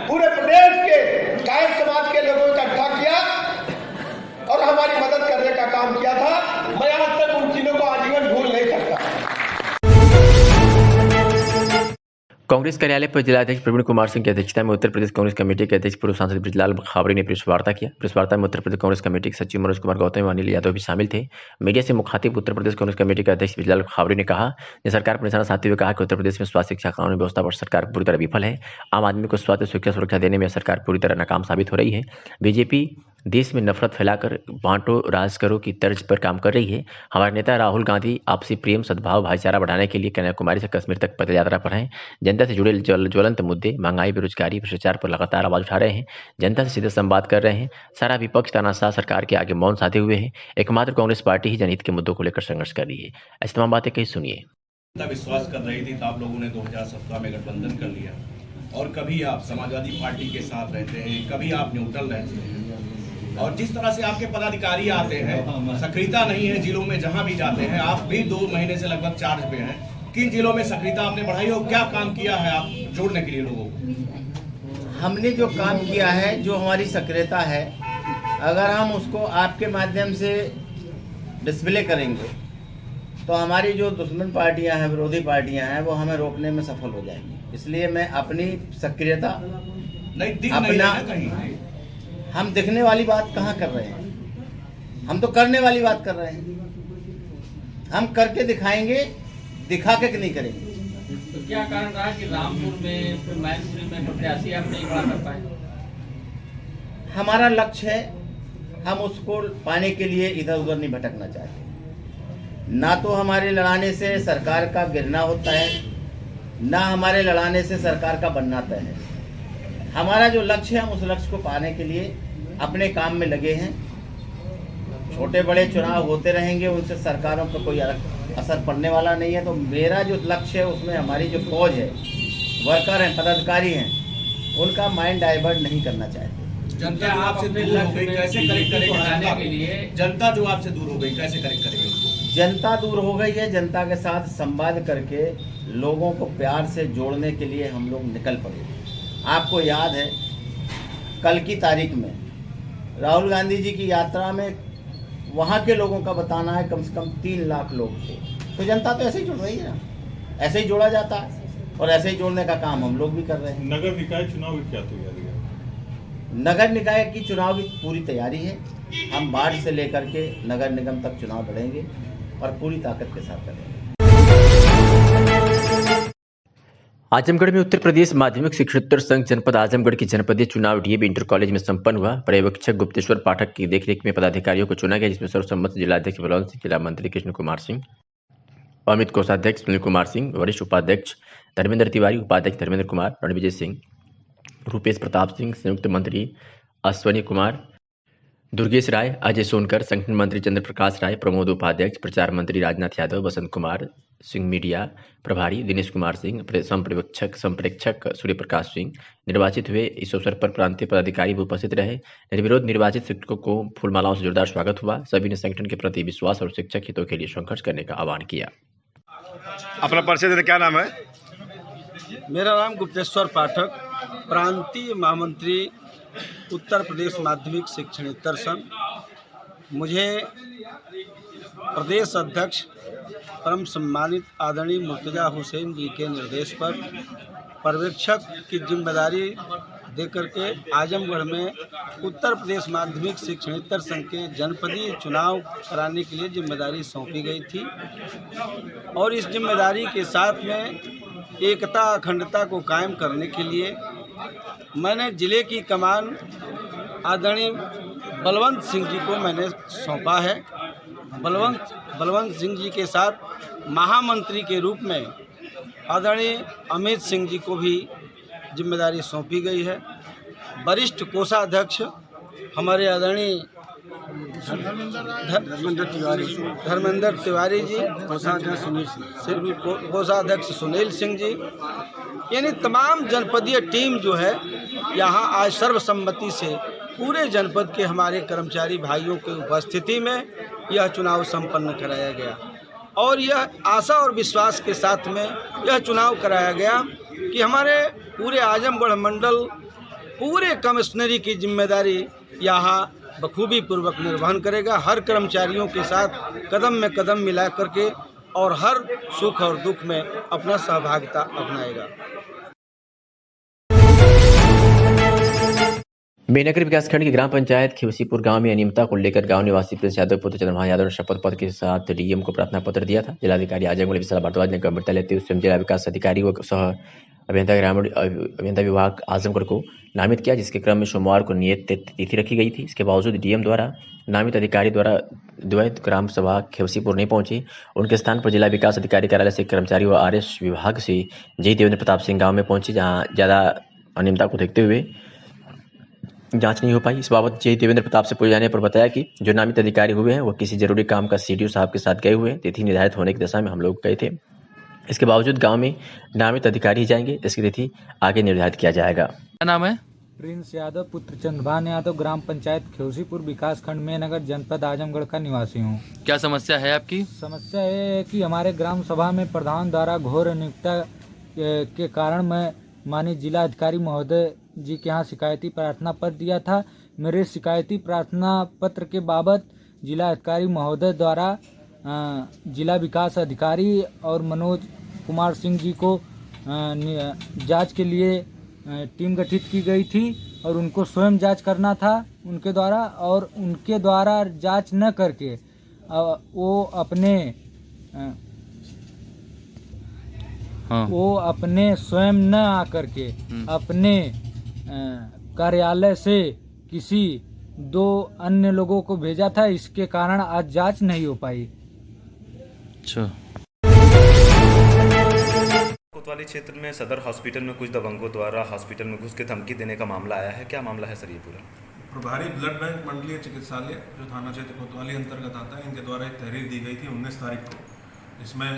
पूरे प्रदेश के कायस्थ समाज के लोगों को इकट्ठा किया और हमारी मदद करने का काम किया था। मैं आज तक उन चीजों को आजीवन भूल नहीं सकता। कांग्रेस कार्यालय पर जिलाध्यक्ष प्रवीण कुमार सिंह की अध्यक्षता में उत्तर प्रदेश कांग्रेस कमेटी के अध्यक्ष पूर्व सांसद ब्रिजलाल खाबरी ने प्रेस वार्ता किया। प्रेस वार्ता में उत्तर प्रदेश कांग्रेस कमेटी के सचिव मनोज कुमार गौतम और अनिल यादव भी शामिल थे। मीडिया से मुखातिब उत्तर प्रदेश कांग्रेस कमेटी के अध्यक्ष ब्रिजलाल खाबरी ने कहा कि सरकार पर निशाना साधते हुए कहा कि उत्तर प्रदेश में स्वास्थ्य शिक्षा कानून व्यवस्था पर सरकार पूरी तरह विफल है। आम आदमी को स्वास्थ्य शिक्षा सुरक्षा देने में सरकार पूरी तरह नाकाम साबित हो रही है। बीजेपी देश में नफरत फैलाकर बांटो राज करो की तर्ज पर काम कर रही है। हमारे नेता राहुल गांधी आपसी प्रेम सद्भाव भाईचारा बढ़ाने के लिए कन्याकुमारी से कश्मीर तक पद यात्रा पर हैं। जनता से जुड़े ज्वलंत मुद्दे महंगाई, बेरोजगारी, भ्रष्टाचार पर लगातार आवाज उठा रहे हैं। जनता से सीधे संवाद कर रहे हैं। सारा विपक्ष तानाशाह सरकार के आगे मौन साधे हुए है। एकमात्र कांग्रेस पार्टी ही जनहित के मुद्दों को लेकर संघर्ष कर रही है। ऐसी तमाम बातें कहीं सुनिए। विश्वास कर रही थी तो आप लोगों ने 2017 में गठबंधन कर लिया और कभी आप समाजवादी पार्टी के साथ रहते हैं, कभी आप न्यूट्रल रहते हैं। और जिस तरह से आपके पदाधिकारी आते हैं, सक्रियता नहीं है जिलों में, जहां भी जाते हैं। आप भी 2 महीने से लगभग चार्ज पे हैं। किन जिलों में सक्रियता आपने बढ़ाई और क्या काम किया है आप जोड़ने के लिए लोगों को? हमने जो काम किया है, जो हमारी सक्रियता है, अगर हम उसको आपके माध्यम से डिस्प्ले करेंगे तो हमारी जो दुश्मन पार्टियां हैं, विरोधी पार्टियां हैं, वो हमें रोकने में सफल हो जाएंगी। इसलिए मैं अपनी सक्रियता हम दिखने वाली बात कहाँ कर रहे हैं, हम तो करने वाली बात कर रहे हैं। हम करके दिखाएंगे, दिखा के नहीं करेंगे। तो क्या कारण रहा कि रामपुर में, फिर मैनपुरी में प्रत्याशी आप नहीं खड़ा कर पाए? हमारा लक्ष्य है, हम उसको पाने के लिए इधर उधर नहीं भटकना चाहते। ना तो हमारे लड़ाने से सरकार का गिरना होता है, ना हमारे लड़ाने से सरकार का बनना तय है। हमारा जो लक्ष्य है, हम उस लक्ष्य को पाने के लिए अपने काम में लगे हैं। छोटे बड़े चुनाव होते रहेंगे, उनसे सरकारों पर कोई असर पड़ने वाला नहीं है। तो मेरा जो लक्ष्य है, उसमें हमारी जो फौज है, वर्कर हैं, पदाधिकारी हैं, उनका माइंड डाइवर्ट नहीं करना चाहते। जनता जो आपसे दूर हो गई, कैसे करेक्ट करेंगे? जनता जो आपसे दूर हो गई, कैसे करेक्ट करेंगे? जनता दूर हो गई है। जनता के साथ संवाद करके लोगों को प्यार से जोड़ने के लिए हम लोग निकल पड़े। आपको याद है, कल की तारीख में राहुल गांधी जी की यात्रा में वहाँ के लोगों का बताना है कम से कम 3 लाख लोग थे। तो जनता तो ऐसे ही जुड़ रही है ना, ऐसे ही जोड़ा जाता है और ऐसे ही जोड़ने का काम हम लोग भी कर रहे हैं। नगर निकाय चुनाव की क्या तैयारी है? नगर निकाय की चुनाव की पूरी तैयारी है। हम वार्ड से लेकर के नगर निगम तक चुनाव लड़ेंगे और पूरी ताकत के साथ करेंगे। आजमगढ़ में उत्तर प्रदेश माध्यमिक शिक्षकोत्तर संघ जनपद आजमगढ़ की जनपदीय चुनाव डीएवी इंटर कॉलेज में संपन्न हुआ। पर्यवेक्षक गुप्तेश्वर पाठक की देखरेख में पदाधिकारियों को चुना गया, जिसमें सर्वसम्मत जिलाध्यक्ष बलवंत सिंह, जिला मंत्री कृष्ण कुमार सिंह, अमित कोषाध्यक्ष सुनील कुमार सिंह, वरिष्ठ उपाध्यक्ष धर्मेंद्र तिवारी, उपाध्यक्ष धर्मेंद्र कुमार, रणविजय सिंह, रूपेश प्रताप सिंह, संयुक्त मंत्री अश्वनी कुमार, दुर्गेश राय, अजय सोनकर, संगठन मंत्री चंद्र प्रकाश राय, प्रमोद उपाध्यक्ष, प्रचार मंत्री राजनाथ यादव, बसंत कुमार सिंह, मीडिया प्रभारी दिनेश कुमार सिंह, संप्रेक्षक सूर्य प्रकाश सिंह निर्वाचित हुए। इस अवसर पर प्रांतीय पदाधिकारी भी उपस्थित रहे। निर्विरोध निर्वाचित शिक्षकों को फूलमालाओं से जोरदार स्वागत हुआ। सभी ने संगठन के प्रति विश्वास और शिक्षक हितों के लिए संघर्ष करने का आह्वान किया। अपना परिचय देने, क्या नाम है? मेरा नाम गुप्तेश्वर पाठक, प्रांतीय महामंत्री उत्तर प्रदेश माध्यमिक शिक्षणेत्तर संघ। मुझे प्रदेश अध्यक्ष परम सम्मानित आदरणीय मुर्तजा हुसैन जी के निर्देश पर पर्यवेक्षक की जिम्मेदारी देकर के आजमगढ़ में उत्तर प्रदेश माध्यमिक शिक्षणेत्तर संघ के जनपदीय चुनाव कराने के लिए जिम्मेदारी सौंपी गई थी। और इस जिम्मेदारी के साथ में एकता अखंडता को कायम करने के लिए मैंने जिले की कमान आदरणीय बलवंत सिंह जी को मैंने सौंपा है। बलवंत सिंह जी के साथ महामंत्री के रूप में आदरणीय अमित सिंह जी को भी जिम्मेदारी सौंपी गई है। वरिष्ठ कोषाध्यक्ष हमारे आदरणीय धर्मेंद्र तिवारी जी, कोषाध्यक्ष सुनील सिंह जी, यानी तमाम जनपदीय टीम जो है यहाँ आज सर्वसम्मति से पूरे जनपद के हमारे कर्मचारी भाइयों की उपस्थिति में यह चुनाव संपन्न कराया गया। और यह आशा और विश्वास के साथ में यह चुनाव कराया गया कि हमारे पूरे आजमगढ़ मंडल पूरे कमिश्नरी की जिम्मेदारी यहाँ बखूबी पूर्वक निर्वहन करेगा। हर कर्मचारियों के साथ कदम में कदम मिला करके और हर सुख और दुख में अपना सहभागिता अपनाएगा। बेनगर विकासखंड की ग्राम पंचायत खिवसीपुर गांव में अनियमितता को लेकर गांव निवासी प्रिंस यादव पुत्र चंद्रभान यादव ने शपथ पत्र के साथ डीएम को प्रार्थना पत्र दिया था। जिलाधिकारी आजमगढ़ विशाल भारद्वाज ने गंभीरता लेते हुए स्वयं जिला विकास अधिकारी व सह अभियंता ग्रामीण अभियंता विभाग आजमगढ़ को नामित किया, जिसके क्रम में सोमवार को नियत तिथि रखी गई थी। इसके बावजूद डीएम द्वारा नामित अधिकारी द्वारा द्वैत ग्राम सभा खिवसीपुर नहीं पहुंचे। उनके स्थान पर जिला विकास अधिकारी कार्यालय से कर्मचारी व आरएस विभाग से जय देवेंद्र प्रताप सिंह गाँव में पहुंचे, जहाँ ज़्यादा अनियमितता को देखते हुए जांच नहीं हो पाई। इस बाबत जय देवेंद्र प्रताप से पूछे जाने पर बताया कि जो नामित अधिकारी हुए हैं वो किसी जरूरी काम का सीडीओ साहब के साथ गए हुए हैं। तिथि निर्धारित होने की दशा में हम लोग गए थे। इसके बावजूद गांव में नामित अधिकारी ही जाएंगे, इसकी तिथि आगे निर्धारित किया जाएगा। क्या नाम है? प्रिंस यादव पुत्र चंद्रभान यादव, ग्राम पंचायत खिवसीपुर, विकास खंड में नगर, जनपद आजमगढ़ का निवासी हूँ। क्या समस्या है आपकी? समस्या ये है कि हमारे ग्राम सभा में प्रधान द्वारा घोर अनियमितता के कारण मैं माननीय जिला अधिकारी महोदय जी के यहाँ शिकायती प्रार्थना पत्र दिया था। मेरे शिकायती प्रार्थना पत्र के बाबत जिला अधिकारी महोदय द्वारा जिला विकास अधिकारी और मनोज कुमार सिंह जी को जांच के लिए टीम गठित की गई थी और उनको स्वयं जांच करना था उनके द्वारा, और उनके द्वारा जांच न करके वो अपने स्वयं न आकर के अपने कार्यालय से किसी दो अन्य लोगों को भेजा था। इसके कारण आज जांच नहीं हो पाई। अच्छा। कोतवाली क्षेत्र में सदर हॉस्पिटल में कुछ दबंगों द्वारा हॉस्पिटल में घुस के धमकी देने का मामला आया है। क्या मामला है सर ये पूरा? प्रभारी ब्लड बैंक मंडलीय चिकित्सालय जो थाना क्षेत्र कोतवाली अंतर्गत आता है, इनके द्वारा एक तहरीर दी गई थी 19 तारीख को। इसमें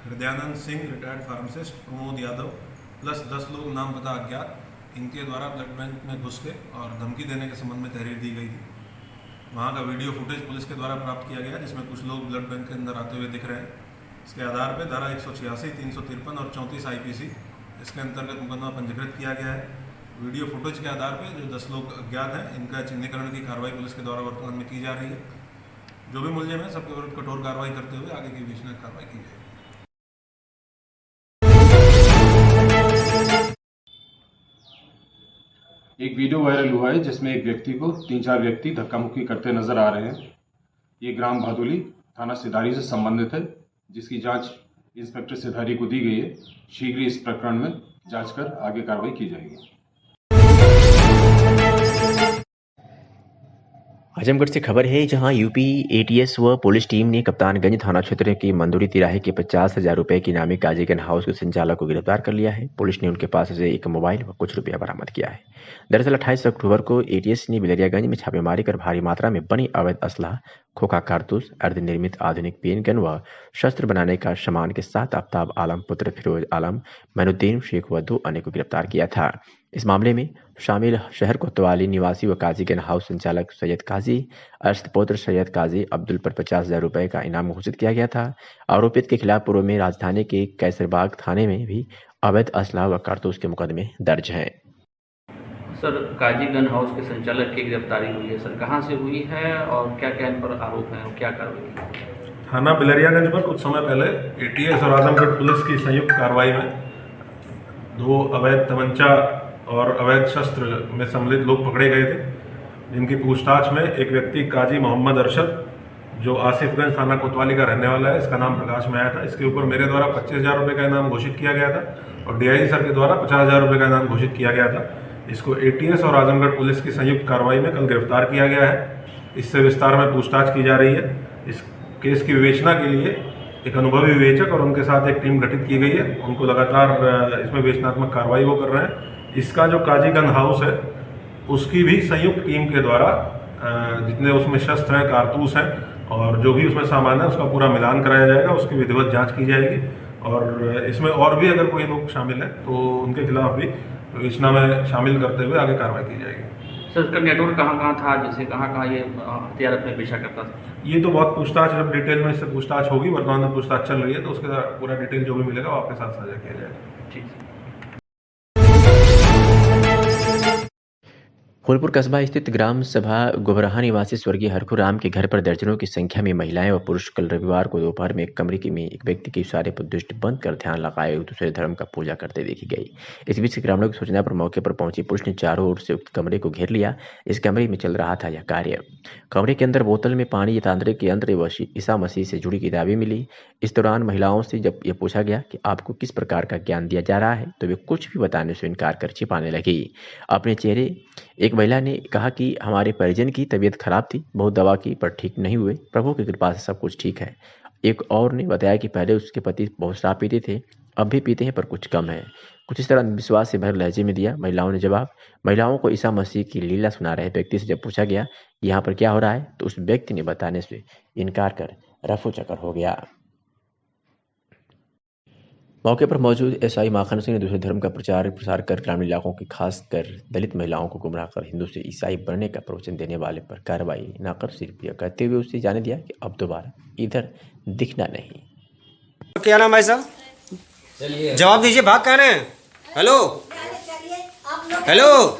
Hridayanand Singh retired pharmacist, Pramod Yadav plus 10 लोग नाम पता अज्ञात, इनके द्वारा ब्लड बैंक में घुस के और धमकी देने के संबंध में तहरीर दी गई थी। वहाँ का वीडियो फुटेज पुलिस के द्वारा प्राप्त किया गया, जिसमें कुछ लोग ब्लड बैंक के अंदर आते हुए दिख रहे हैं। इसके आधार पर धारा 186, 353 और 34 IPC इसके अंतर्गत मुकदमा पंजीकृत किया गया है। वीडियो फुटेज के आधार पर जो 10 लोग अज्ञात हैं, इनका चिन्हीकरण की कार्रवाई पुलिस के द्वारा वर्तमान में की जा रही है। जो भी मुलजिम है सबके विरुद्ध कठोर कार्रवाई करते हुए आगे की विवेचना कार्रवाई की जाएगी। एक वीडियो वायरल हुआ है जिसमें एक व्यक्ति को 3-4 व्यक्ति धक्का मुक्की करते नजर आ रहे हैं। ये ग्राम भादोली थाना सिधारी से संबंधित है, जिसकी जांच इंस्पेक्टर सिधारी को दी गई है। शीघ्र इस प्रकरण में जांच कर आगे कार्रवाई की जाएगी। आजमगढ़ से खबर है, जहां यूपी ATS व पुलिस टीम ने कप्तानगंज थाना क्षेत्र के मंदुरी तिराहे के 50,000 रुपए की इनामी काजी गन हाउस के संचालक को गिरफ्तार कर लिया है। पुलिस ने उनके पास से एक मोबाइल व कुछ रुपया बरामद किया है। दरअसल 28 अक्टूबर को ATS ने बिलरियागंज में छापेमारी कर भारी मात्रा में बनी अवैध असला, खोखा कारतूस, अर्धनिर्मित आधुनिक पेन गन व शस्त्र बनाने का सामान के साथ आफ्ताब आलम पुत्र फिरोज आलम, मैनुद्दीन शेख व 2 अन्य को गिरफ्तार किया था। इस मामले में शामिल शहर कोतवाली निवासी व काजी गन हाउस संचालक सैयद काजी अरशद पुत्र सैयद काजी अब्दुल पर 50,000 रुपए का इनाम घोषित किया गया था। आरोपित के खिलाफ पूर्व में राजधानी के कैसरबाग थाने में भी अवैध असला व कारतूस के मुकदमे दर्ज हैं। सर, काजी गन हाउस के संचालक की गिरफ्तारी हुई है सर, कहाँ से हुई है और क्या क्या इन पर आरोप है और क्या कार्रवाई? थाना बिलरियागंज पर कुछ समय पहले ATS और आजमगढ़ पुलिस की संयुक्त कार्रवाई में 2 अवैध तमंचा और अवैध शस्त्र में सम्मिलित लोग पकड़े गए थे, जिनकी पूछताछ में एक व्यक्ति काजी मोहम्मद अरशद, जो आसिफगंज थाना कोतवाली का रहने वाला है, इसका नाम प्रकाश में आया था। इसके ऊपर मेरे द्वारा 25,000 रुपये का इनाम घोषित किया गया था और DIG सर के द्वारा 50,000 रुपये का इनाम घोषित किया गया था। इसको ATS और आजमगढ़ पुलिस की संयुक्त कार्रवाई में कल गिरफ्तार किया गया है। इससे विस्तार में पूछताछ की जा रही है। इस केस की विवेचना के लिए एक अनुभवी विवेचक और उनके साथ एक टीम गठित की गई है। उनको लगातार इसमें विवेचनात्मक कार्रवाई वो कर रहे हैं। इसका जो काजी गन हाउस है, उसकी भी संयुक्त टीम के द्वारा जितने उसमें शस्त्र हैं, कारतूस हैं और जो भी उसमें सामान है, उसका पूरा मिलान कराया जाएगा, उसकी विधिवत जांच की जाएगी और इसमें और भी अगर कोई लोग शामिल हैं तो उनके खिलाफ भी विवेचना में शामिल करते हुए आगे कार्रवाई की जाएगी। सर, इसका नेटवर्क कहाँ था, जैसे कहाँ ये हथियार अपने पेशा करता था? ये तो बहुत पूछताछ, जब डिटेल में इससे पूछताछ होगी, वर्तमान में पूछताछ चल रही है, तो उसके पूरा डिटेल जो भी मिलेगा वो आपके साथ साझा किया जाएगा। ठीक है। फूलपुर कस्बा स्थित ग्राम सभा गोबरहा निवासी स्वर्गीय हरखू राम के घर पर दर्जनों की संख्या में महिलाएं व पुरुष कल रविवार को दोपहर में एक कमरे में एक व्यक्ति के इशारे पर दृष्टि बंद कर ध्यान लगाए दूसरे धर्म का पूजा करते देखी गई। इस बीच ग्रामीणों की सूचना पर मौके पर पहुंची पुलिस ने चारों ओर से उक्त कमरे को घेर लिया। इस कमरे में चल रहा था यह कार्य। कमरे के अंदर बोतल में पानी, तांत्रिक यंत्र व ईसा मसीह से जुड़ी किताबें मिली। इस दौरान महिलाओं से जब यह पूछा गया कि आपको किस प्रकार का ज्ञान दिया जा रहा है तो वे कुछ भी बताने से इनकार कर छिपाने लगी। अपने चेहरे एक महिला ने कहा कि हमारे परिजन की तबीयत खराब थी, बहुत दवा की पर ठीक नहीं हुए, प्रभु की कृपा से सब कुछ ठीक है। एक और ने बताया कि पहले उसके पति बहुत शराब पीते थे, अब भी पीते हैं पर कुछ कम है। कुछ इस तरह अंधविश्वास से भरे लहजे में दिया महिलाओं ने जवाब। महिलाओं को ईसा मसीह की लीला सुना रहे व्यक्ति से जब पूछा गया यहाँ पर क्या हो रहा है तो उस व्यक्ति ने बताने से इनकार कर रफू चक्कर हो गया। मौके पर मौजूद एसआई माखन सिंह ने दूसरे धर्म का प्रसार कर ग्रामीण इलाकों की खासकर दलित महिलाओं को गुमराह कर हिंदू से ईसाई बनने का प्रवचन देने वाले पर कार्रवाई न कर सिर्फ यह कहते हुए उससे जाने दिया कि अब दोबारा इधर दिखना नहीं। क्या नाम है साहब? जवाब दीजिए, भाग कह रहे हैं? हेलो हेलो,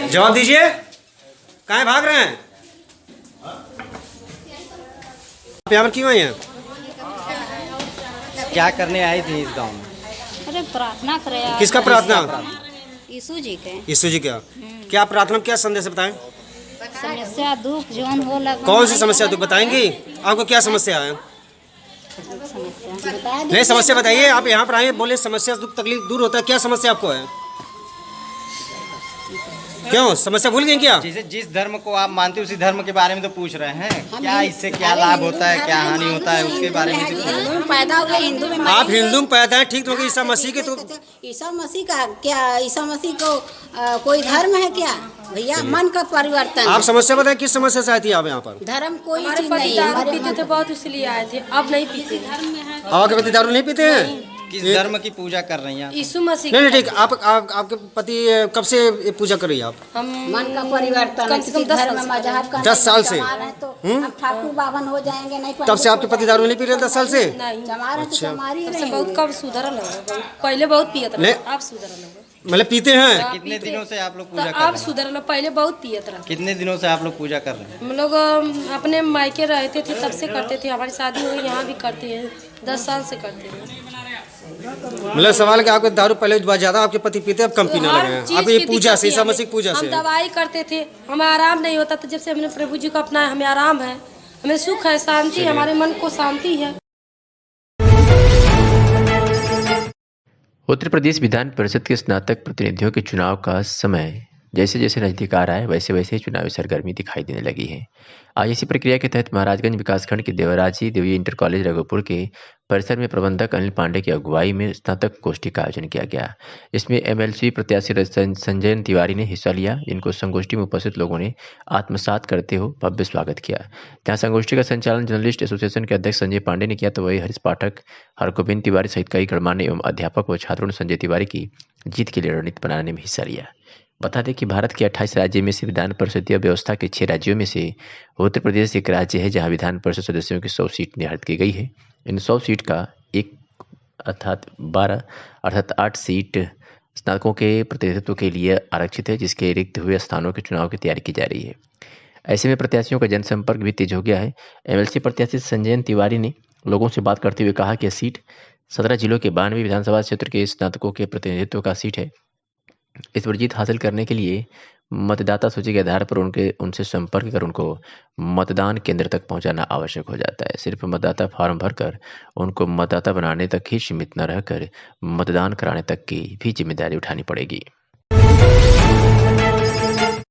जवाब दीजिए, कहाँ भाग रहे हैं? आप यहाँ पर क्यों आई हैं? क्या करने आई थी इस गांव में? अरे प्रार्थना करे। किसका प्रार्थना? यीशु जी के। यीशु जी का। क्या प्रार्थना, क्या संदेश बताएं? समस्या दुख जोन हो लगा। कौन सी समस्या दुख बताएंगी? आपको क्या समस्या है? नहीं, समस्या बताइए। आप यहाँ पर आए, बोले समस्या दुख तकलीफ दूर होता है, क्या समस्या आपको है? क्यों, समस्या भूल गई क्या? जिस धर्म को आप मानते हो उसी धर्म के बारे में तो पूछ रहे हैं। क्या इससे क्या लाभ होता है, क्या हानि होता है, उसके बारे में हिंदू में पैदा हो गए, हिंदू में। आप हिंदू में पैदा है, ठीक, तो ईसा मसीह के तो ईसा मसीह का क्या, ईसा मसीह को कोई धर्म है क्या भैया? मन का परिवर्तन। आप समस्या बताएं, किस समस्या से आई थी आप यहाँ पर? धर्म कोई हमारे पति दारू पीते थे बहुत, इसलिए आए थे, अब नहीं पीते। आपके पति दारू नहीं पीते हैं? किस धर्म की पूजा कर रही हैं? यीशु मसीह। नहीं ठीक, आपके पति कब से पूजा कर रही है आप? हम मन का परिवर्तन कम से कम 10 साल से। अब ठाकुर बावन हो जाएंगे नहीं। तब से आपके पति दारू नहीं पी रहे 10 साल से? अच्छा, बहुत कम सुधरल है, पहले बहुत पियत रहे, आप सुधरल है। मतलब पीते हैं? कितने दिनों से आप लोग पूजा कर रहे हैं? हैं? आप सुधरल, पहले बहुत पियत रहे। कितने दिनों से आप लोग पूजा कर रहे हैं? हम लोग अपने मायके रहते थे तब से करते थे, हमारी शादी हुई यहाँ भी करते हैं, 10 साल से करते हैं। मतलब सवाल कि आपके दारू पहले ज्यादा आपके पति पीते, अब कम पीने लगे हैं। आप ये पूजा से, ईसा मसीह पूजा से। हम दवाई करते थे, हमें आराम नहीं होता था, जब से हमने प्रभु जी को अपनाया हमें आराम है, हमें सुख है, शांति, हमारे मन को शांति है। उत्तर प्रदेश विधान परिषद के स्नातक प्रतिनिधियों के चुनाव का समय जैसे जैसे नजदीक आ रहा है वैसे वैसे चुनावी सरगर्मी दिखाई देने लगी है। आज इसी प्रक्रिया के तहत महाराजगंज विकासखंड के देवराजी देवी इंटर कॉलेज रघुपुर के परिसर में प्रबंधक अनिल पांडे की अगुवाई में स्नातक गोष्ठी का आयोजन किया गया। इसमें एमएलसी प्रत्याशी संजय तिवारी ने हिस्सा लिया, जिनको संगोष्ठी में उपस्थित लोगों ने आत्मसात करते हुए भव्य स्वागत किया। जहाँ संगोष्ठी का संचालन जर्नलिस्ट एसोसिएशन के अध्यक्ष संजय पांडे ने किया तो वही हरीश पाठक, हरगोविंद तिवारी सहित कई गणमान्य एवं अध्यापक व छात्रों ने संजय तिवारी की जीत के लिए रणनीति बनाने में हिस्सा लिया। बता दें कि भारत के 28 राज्य में से विधान परिषदीय व्यवस्था के 6 राज्यों में से उत्तर प्रदेश एक राज्य है जहां विधान परिषद सदस्यों की 100 सीट निर्धारित की गई है। इन 100 सीट का एक अर्थात 8 सीट स्नातकों के प्रतिनिधित्व के लिए आरक्षित है, जिसके रिक्त हुए स्थानों के चुनाव की तैयारी की जा रही है। ऐसे में प्रत्याशियों का जनसंपर्क भी तेज हो गया है। एमएलसी प्रत्याशी संजय तिवारी ने लोगों से बात करते हुए कहा कि यह सीट 17 जिलों के 92 विधानसभा क्षेत्र के स्नातकों के प्रतिनिधित्व का सीट है। इस पर जीत हासिल करने के लिए मतदाता सूची के आधार पर उनसे संपर्क कर उनको मतदान केंद्र तक पहुंचाना आवश्यक हो जाता है। सिर्फ मतदाता फॉर्म भरकर उनको मतदाता बनाने तक ही सीमित न रहकर मतदान कराने तक की भी जिम्मेदारी उठानी पड़ेगी।